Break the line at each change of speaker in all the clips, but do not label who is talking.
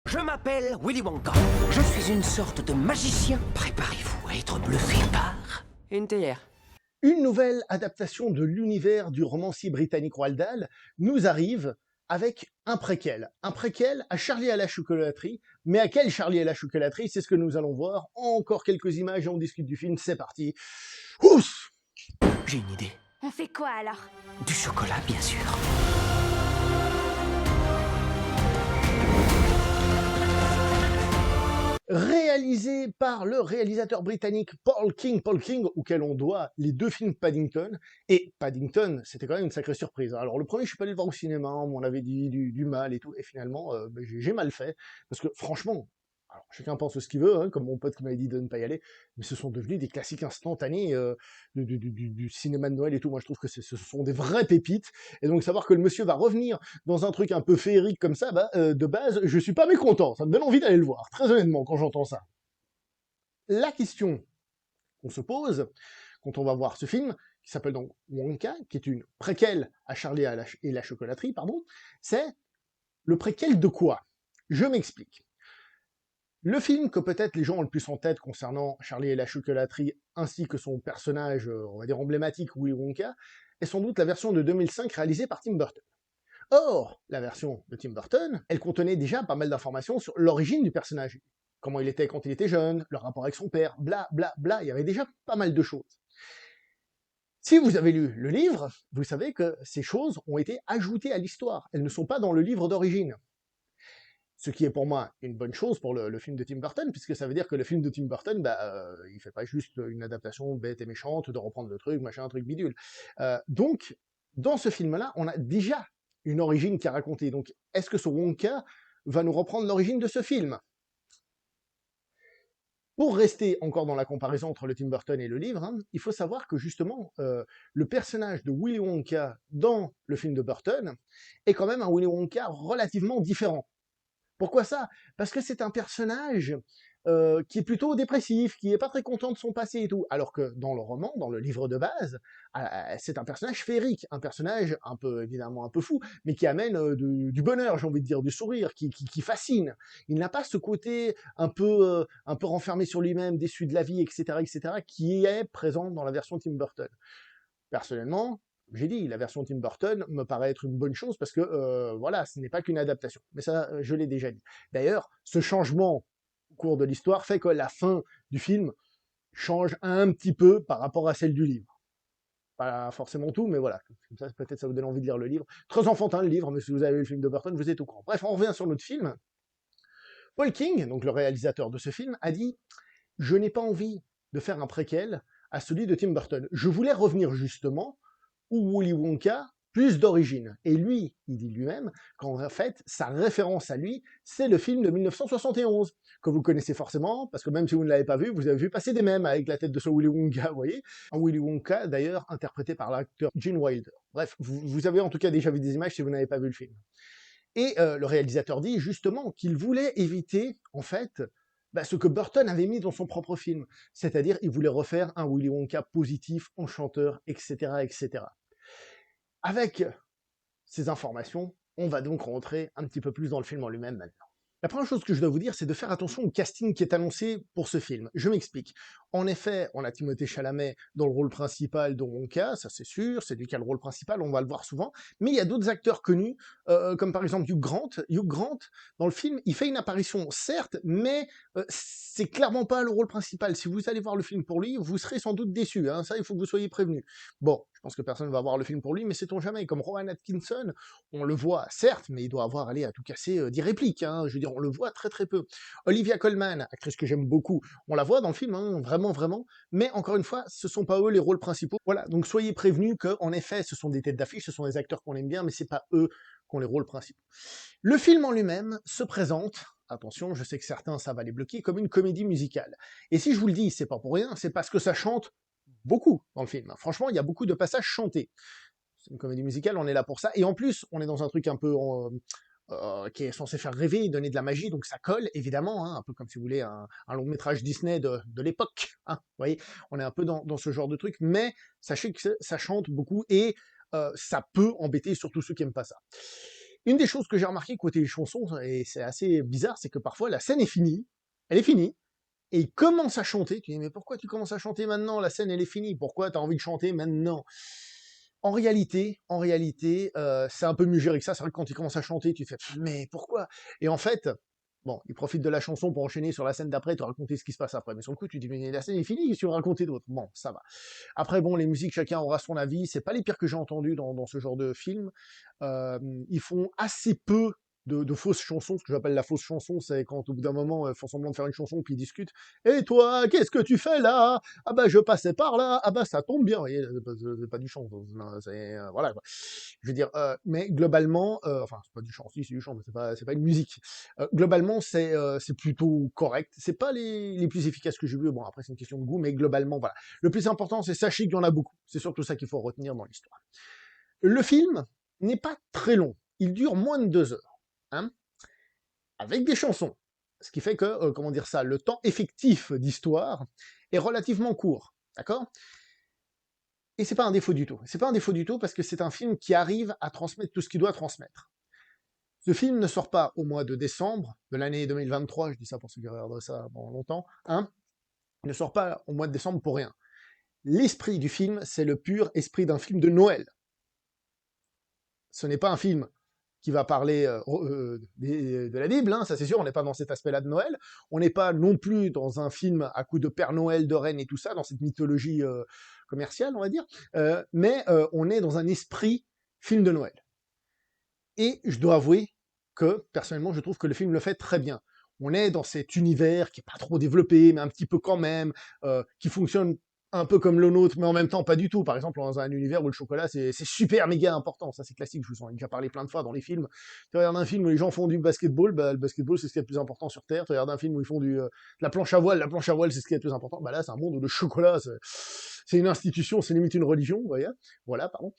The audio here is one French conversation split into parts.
Je m'appelle Willy Wonka. Je suis une sorte de magicien. Préparez-vous à être bluffé par... une théière.
Une nouvelle adaptation de l'univers du romancier britannique Roald Dahl nous arrive avec un préquel. Un préquel à Charlie et la chocolaterie. Mais à quel Charlie et la chocolaterie? C'est ce que nous allons voir. Encore quelques images et on discute du film. C'est parti. Ouss!
J'ai une idée.
On fait quoi alors?
Du chocolat, bien sûr.
Réalisé par le réalisateur britannique Paul King, auquel on doit les deux films Paddington. Et Paddington, c'était quand même une sacrée surprise. Alors le premier, je suis pas allé le voir au cinéma, on m'en avait dit du mal et tout, et finalement, j'ai mal fait, parce que franchement, alors chacun pense ce qu'il veut, hein, comme mon pote qui m'avait dit de ne pas y aller, mais ce sont devenus des classiques instantanés du cinéma de Noël et tout. Moi, je trouve que ce sont des vraies pépites, et donc savoir que le monsieur va revenir dans un truc un peu féerique comme ça, de base, je suis pas mécontent. Ça me donne envie d'aller le voir, très honnêtement, quand j'entends ça. La question qu'on se pose quand on va voir ce film, qui s'appelle donc Wonka, qui est une préquelle à Charlie et la chocolaterie, pardon, c'est le préquel de quoi? Je m'explique. Le film que peut-être les gens ont le plus en tête concernant Charlie et la chocolaterie, ainsi que son personnage, on va dire emblématique, Willy Wonka, est sans doute la version de 2005 réalisée par Tim Burton. Or, la version de Tim Burton, elle contenait déjà pas mal d'informations sur l'origine du personnage. Comment il était quand il était jeune, le rapport avec son père, bla bla bla, il y avait déjà pas mal de choses. Si vous avez lu le livre, vous savez que ces choses ont été ajoutées à l'histoire, elles ne sont pas dans le livre d'origine. Ce qui est pour moi une bonne chose pour le film de Tim Burton, puisque ça veut dire que le film de Tim Burton, il fait pas juste une adaptation bête et méchante de reprendre le truc, machin, un truc bidule. Donc, dans ce film-là, on a déjà une origine qui est racontée. Donc, est-ce que ce Wonka va nous reprendre l'origine de ce film? Pour rester encore dans la comparaison entre le Tim Burton et le livre, hein, il faut savoir que justement, le personnage de Willy Wonka dans le film de Burton est quand même un Willy Wonka relativement différent. Pourquoi ça? Parce que c'est un personnage qui est plutôt dépressif, qui est pas très content de son passé et tout, alors que dans le roman, dans le livre de base, c'est un personnage féerique, un personnage un peu, évidemment, un peu fou, mais qui amène du bonheur, j'ai envie de dire, du sourire, qui fascine. Il n'a pas ce côté un peu renfermé sur lui-même, déçu de la vie, etc., qui est présent dans la version Tim Burton. Personnellement, j'ai dit, la version Tim Burton me paraît être une bonne chose parce que, voilà, ce n'est pas qu'une adaptation. Mais ça, je l'ai déjà dit. D'ailleurs, ce changement au cours de l'histoire fait que la fin du film change un petit peu par rapport à celle du livre. Pas forcément tout, mais voilà. Comme ça, peut-être ça vous donne envie de lire le livre. Très enfantin, le livre, mais si vous avez vu le film de Burton, vous êtes au courant. Bref, on revient sur notre film. Paul King, donc le réalisateur de ce film, a dit « Je n'ai pas envie de faire un préquel à celui de Tim Burton. Je voulais revenir justement où Willy Wonka plus d'origine. » Et lui, il dit lui-même qu'en fait, sa référence à lui, c'est le film de 1971, que vous connaissez forcément, parce que même si vous ne l'avez pas vu, vous avez vu passer des mèmes avec la tête de ce Willy Wonka, vous voyez. Un Willy Wonka, d'ailleurs, interprété par l'acteur Gene Wilder. Bref, vous avez en tout cas déjà vu des images si vous n'avez pas vu le film. Et le réalisateur dit justement qu'il voulait éviter, en fait, ce que Burton avait mis dans son propre film. C'est-à-dire, il voulait refaire un Willy Wonka positif, enchanteur, etc. Avec ces informations, on va donc rentrer un petit peu plus dans le film en lui-même maintenant. La première chose que je dois vous dire, c'est de faire attention au casting qui est annoncé pour ce film. Je m'explique. En effet, on a Timothée Chalamet dans le rôle principal de Wonka, ça c'est sûr, c'est lui qui a le rôle principal, on va le voir souvent, mais il y a d'autres acteurs connus, comme par exemple Hugh Grant. Hugh Grant, dans le film, il fait une apparition, certes, mais c'est clairement pas le rôle principal. Si vous allez voir le film pour lui, vous serez sans doute déçus, hein, ça il faut que vous soyez prévenus. Bon, je pense que personne ne va voir le film pour lui, mais sait-on jamais, comme Rowan Atkinson, on le voit, certes, mais il doit avoir, allé à tout casser, 10 répliques, hein, je veux dire, on le voit très très peu. Olivia Colman, actrice que j'aime beaucoup, on la voit dans le film, hein, vraiment, mais encore une fois, ce sont pas eux les rôles principaux. Voilà, donc soyez prévenus qu'en effet, ce sont des têtes d'affiche, ce sont des acteurs qu'on aime bien, mais c'est pas eux qui ont les rôles principaux. Le film en lui-même se présente, attention, je sais que certains ça va les bloquer, comme une comédie musicale. Et si je vous le dis, c'est pas pour rien, c'est parce que ça chante beaucoup dans le film. Franchement, il y a beaucoup de passages chantés. C'est une comédie musicale, on est là pour ça. Et en plus, on est dans un truc un peu qui est censé faire rêver, donner de la magie, donc ça colle, évidemment, hein, un peu comme si vous voulez un long-métrage Disney de l'époque. Hein, vous voyez, on est un peu dans ce genre de truc, mais sachez que ça chante beaucoup et ça peut embêter surtout ceux qui n'aiment pas ça. Une des choses que j'ai remarqué côté chansons, et c'est assez bizarre, c'est que parfois la scène est finie, elle est finie, et il commence à chanter. Tu dis, mais pourquoi tu commences à chanter maintenant? La scène, elle est finie. Pourquoi tu as envie de chanter maintenant? En réalité, c'est un peu mieux géré que ça. C'est vrai que quand il commence à chanter, tu fais, mais pourquoi? Et en fait, bon, il profite de la chanson pour enchaîner sur la scène d'après, te raconter ce qui se passe après. Mais sur le coup, tu dis, mais la scène est finie, qu'est-ce que tu veux raconter d'autre? Bon, ça va. Après, bon, les musiques, chacun aura son avis. C'est pas les pires que j'ai entendus dans ce genre de film. Ils font assez peu de fausses chansons. Ce que j'appelle la fausse chanson, c'est quand au bout d'un moment, ils font semblant de faire une chanson, puis ils discutent. Et toi, qu'est-ce que tu fais là? Ah bah je passais par là. Ah bah ça tombe bien. Vous voyez, c'est pas du chant. C'est voilà quoi. Je veux dire, mais globalement, enfin c'est pas du chant, si c'est du chant, mais c'est pas une musique. Globalement, c'est plutôt correct. C'est pas les plus efficaces que j'ai vu. Bon après c'est une question de goût, mais globalement voilà. Le plus important, c'est sachez qu'il y en a beaucoup. C'est surtout ça qu'il faut retenir dans l'histoire. Le film n'est pas très long. Il dure moins de 2 heures, hein, avec des chansons. Ce qui fait que, comment dire ça, le temps effectif d'histoire est relativement court, d'accord? Et c'est pas un défaut du tout. C'est pas un défaut du tout parce que c'est un film qui arrive à transmettre tout ce qu'il doit transmettre. Ce film ne sort pas au mois de décembre de l'année 2023, je dis ça pour ceux qui regardent ça pendant longtemps, hein, il ne sort pas au mois de décembre pour rien. L'esprit du film, c'est le pur esprit d'un film de Noël. Ce n'est pas un film qui va parler de la Bible, hein, ça c'est sûr, on n'est pas dans cet aspect-là de Noël, on n'est pas non plus dans un film à coup de Père Noël, de Reine et tout ça, dans cette mythologie commerciale, on va dire, mais on est dans un esprit film de Noël. Et je dois avouer que, personnellement, je trouve que le film le fait très bien. On est dans cet univers qui est pas trop développé, mais un petit peu quand même, qui fonctionne un peu comme le nôtre, mais en même temps pas du tout. Par exemple, dans un univers où le chocolat, c'est super méga important. Ça, c'est classique, je vous en ai déjà parlé plein de fois dans les films. Tu regardes un film où les gens font du basketball, bah, le basketball, c'est ce qui est le plus important sur Terre. Tu regardes un film où ils font de la planche à voile, c'est ce qui est le plus important. Bah là, c'est un monde où le chocolat, c'est une institution, c'est limite une religion, vous voyez. Voilà, pardon.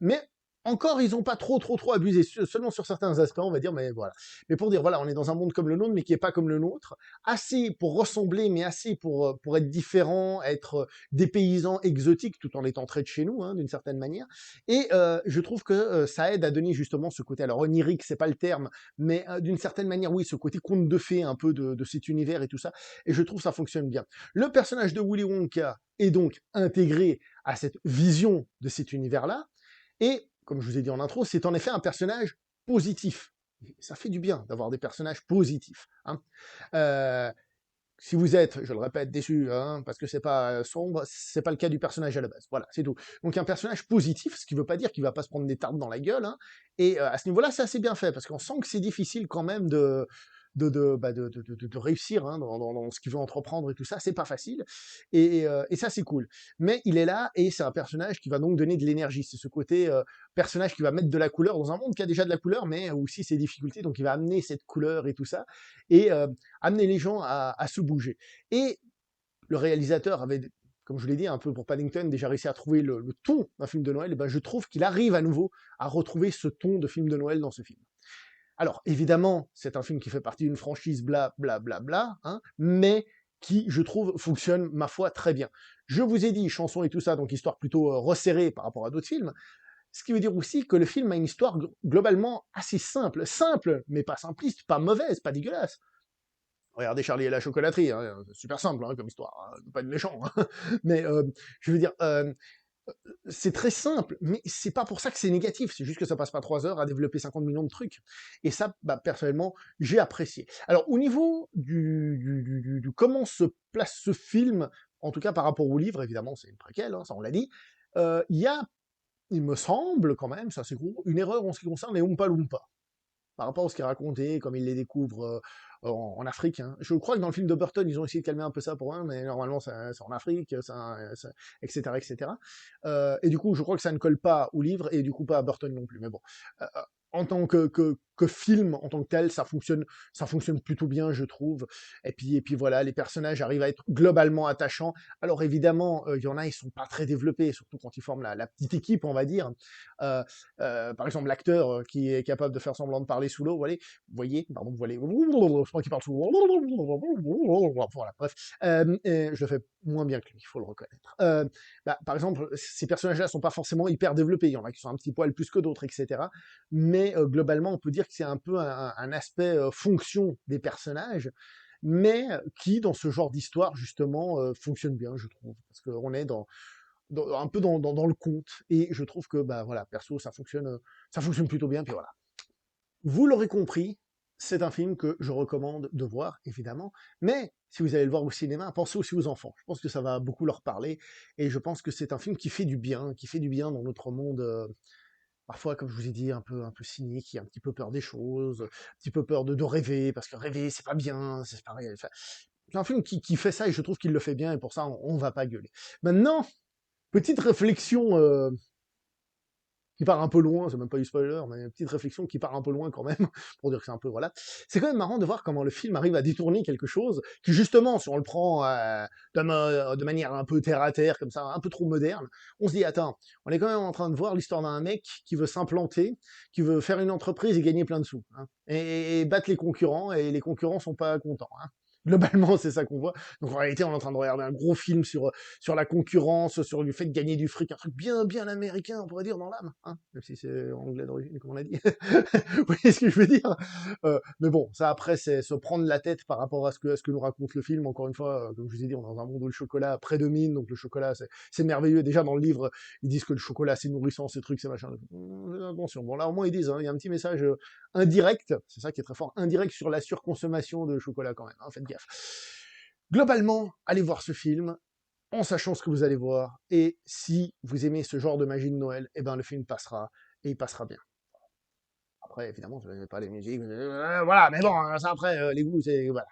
Mais encore, ils n'ont pas trop abusé, seulement sur certains aspects, on va dire, mais voilà. Mais pour dire, voilà, on est dans un monde comme le nôtre, mais qui n'est pas comme le nôtre, assez pour ressembler, mais assez pour être différent, être dépaysant, exotique, tout en étant très de chez nous, hein, d'une certaine manière. Et je trouve que ça aide à donner justement ce côté, alors onirique, c'est pas le terme, mais d'une certaine manière, oui, ce côté conte de fées, un peu de cet univers et tout ça, et je trouve que ça fonctionne bien. Le personnage de Willy Wonka est donc intégré à cette vision de cet univers-là, et comme je vous ai dit en intro, c'est en effet un personnage positif. Ça fait du bien d'avoir des personnages positifs, hein. Si vous êtes, je le répète, déçu, hein, parce que c'est pas sombre, c'est pas le cas du personnage à la base. Voilà, c'est tout. Donc un personnage positif, ce qui veut pas dire qu'il va pas se prendre des tartes dans la gueule, hein. Et à ce niveau-là, c'est assez bien fait, parce qu'on sent que c'est difficile quand même de réussir, hein, dans ce qu'il veut entreprendre et tout ça, c'est pas facile, et ça c'est cool. Mais il est là, et c'est un personnage qui va donc donner de l'énergie, c'est ce côté personnage qui va mettre de la couleur dans un monde qui a déjà de la couleur, mais aussi ses difficultés, donc il va amener cette couleur et tout ça, et amener les gens à se bouger. Et le réalisateur avait, comme je vous l'ai dit, un peu pour Paddington, déjà réussi à trouver le ton d'un film de Noël, et ben je trouve qu'il arrive à nouveau à retrouver ce ton de film de Noël dans ce film. Alors, évidemment, c'est un film qui fait partie d'une franchise bla bla bla bla, hein, mais qui, je trouve, fonctionne, ma foi, très bien. Je vous ai dit chanson et tout ça, donc histoire plutôt resserrée par rapport à d'autres films, ce qui veut dire aussi que le film a une histoire globalement assez simple. Simple, mais pas simpliste, pas mauvaise, pas dégueulasse. Regardez Charlie et la chocolaterie, hein, super simple comme histoire, hein, pas de méchant. Hein. Mais je veux dire, c'est très simple, mais c'est pas pour ça que c'est négatif, c'est juste que ça passe pas 3 heures à développer 50 millions de trucs. Et ça, bah, personnellement, j'ai apprécié. Alors, au niveau du comment se place ce film, en tout cas par rapport au livre, évidemment, c'est une préquelle, hein, ça on l'a dit, il y a, il me semble quand même, ça c'est gros, une erreur en ce qui concerne les Oompa Loompa par rapport à ce qu'il racontait, comme il les découvre en Afrique. Hein. Je crois que dans le film de Burton, ils ont essayé de calmer un peu ça pour eux, mais normalement, c'est en Afrique, etc., etc. Et du coup, je crois que ça ne colle pas au livre, et du coup pas à Burton non plus. Mais bon, en tant que film, en tant que tel, ça fonctionne plutôt bien, je trouve. Et puis voilà, les personnages arrivent à être globalement attachants. Alors évidemment, il y en a, ils sont pas très développés, surtout quand ils forment la petite équipe, on va dire. Par exemple, l'acteur qui est capable de faire semblant de parler sous l'eau, pardon, vous voyez, je crois qu'il parle sous l'eau, voilà, bref, je le fais moins bien que lui, il faut le reconnaître. Bah, par exemple, ces personnages-là sont pas forcément hyper développés, il y en a qui sont un petit poil plus que d'autres, etc. Mais mais globalement, on peut dire que c'est un peu un aspect fonction des personnages, mais qui, dans ce genre d'histoire, justement, fonctionne bien, je trouve. Parce qu'on est un peu dans le conte, et je trouve que, bah voilà, perso, ça fonctionne plutôt bien, puis voilà. Vous l'aurez compris, c'est un film que je recommande de voir, évidemment, mais si vous allez le voir au cinéma, pensez aussi aux enfants. Je pense que ça va beaucoup leur parler, et je pense que c'est un film qui fait du bien dans notre monde, parfois, comme je vous ai dit, un peu cynique, qui a un petit peu peur des choses, un petit peu peur de rêver, parce que rêver, c'est pas bien, c'est pareil. Enfin, c'est un film qui fait ça, et je trouve qu'il le fait bien, et pour ça, on va pas gueuler. Maintenant, petite réflexion qui part un peu loin, c'est même pas du spoiler, mais une petite réflexion qui part un peu loin quand même, pour dire que c'est un peu, voilà. C'est quand même marrant de voir comment le film arrive à détourner quelque chose qui, justement, si on le prend de manière un peu terre-à-terre, comme ça, un peu trop moderne, on se dit, attends, on est quand même en train de voir l'histoire d'un mec qui veut s'implanter, qui veut faire une entreprise et gagner plein de sous, hein, et battre les concurrents, et les concurrents sont pas contents, hein. Globalement, c'est ça qu'on voit. Donc en réalité, on est en train de regarder un gros film sur la concurrence, sur le fait de gagner du fric, un truc bien, bien américain, on pourrait dire, dans l'âme, hein, même si c'est anglais d'origine, comme on l'a dit. Vous voyez ce que je veux dire? Mais bon, ça après, c'est se prendre la tête par rapport à ce que nous raconte le film. Encore une fois, comme je vous ai dit, on est dans un monde où le chocolat prédomine, donc le chocolat, c'est merveilleux. Déjà, dans le livre, ils disent que le chocolat, c'est nourrissant, ces trucs, c'est machin. Attention. Bon, là, au moins, ils disent, hein, il y a un petit message indirect, c'est ça qui est très fort, indirect sur la surconsommation de chocolat quand même, hein, faites gaffe. Globalement, allez voir ce film, en sachant ce que vous allez voir, et si vous aimez ce genre de magie de Noël, eh ben le film passera, et il passera bien. Après, évidemment, je n'aimez pas les musiques, voilà, mais bon, ça après, les goûts, c'est, voilà.